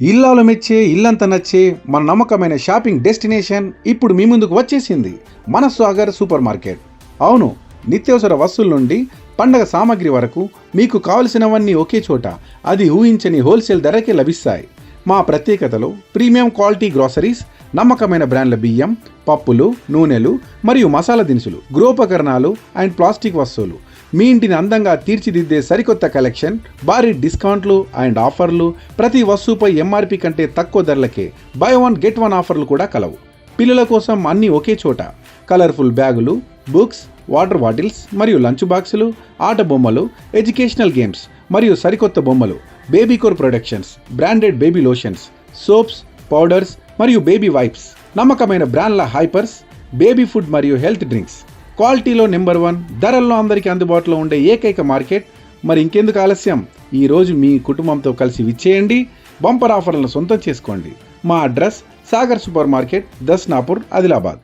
ఇల్లాలు మెచ్చే ఇల్లంత నచ్చే మన నమ్మకమైన షాపింగ్ డెస్టినేషన్ ఇప్పుడు మీ ముందుకు వచ్చేసింది మన సాగర్ సూపర్ మార్కెట్. అవును, నిత్యావసర వస్తువుల నుండి పండగ సామాగ్రి వరకు మీకు కావలసినవన్నీ ఒకే చోట, అది ఊహించని హోల్సేల్ ధరకే లభిస్తాయి. మా ప్రత్యేకతలు ప్రీమియం క్వాలిటీ గ్రోసరీస్, నమ్మకమైన బ్రాండ్ల బియ్యం, పప్పులు, నూనెలు మరియు మసాలా దినుసులు, గృహోపకరణాలు అండ్ ప్లాస్టిక్ వస్తువులు, మీ ఇంటిని అందంగా తీర్చిదిద్దే సరికొత్త కలెక్షన్, భారీ డిస్కౌంట్లు అండ్ ఆఫర్లు, ప్రతి వస్తువుపై ఎంఆర్పి కంటే తక్కువ ధరలకే బై వన్ గెట్ వన్ ఆఫర్లు కూడా కలవు. పిల్లల కోసం అన్నీ ఒకే చోట, కలర్ఫుల్ బ్యాగులు, బుక్స్, వాటర్ బాటిల్స్ మరియు లంచ్ బాక్సులు, ఆట బొమ్మలు, ఎడ్యుకేషనల్ గేమ్స్ మరియు సరికొత్త బొమ్మలు, బేబీకోర్ productions, branded baby lotions, soaps, powders మరియు బేబీ వైప్స్, నమ్మకమైన బ్రాండ్ల హైపర్స్, బేబీ ఫుడ్ మరియు హెల్త్ డ్రింక్స్, క్వాలిటీలో నెంబర్ 1, ధరల్లో అందరికీ అందుబాటులో ఉండే ఏకైక మార్కెట్. మరి ఇంకెందుకు ఆలస్యం, ఈరోజు మీ కుటుంబంతో కలిసి విచ్చేయండి, బంపర్ ఆఫర్లను సొంతం చేసుకోండి. మా address Sagar super market, Dasnapur, Adilabad.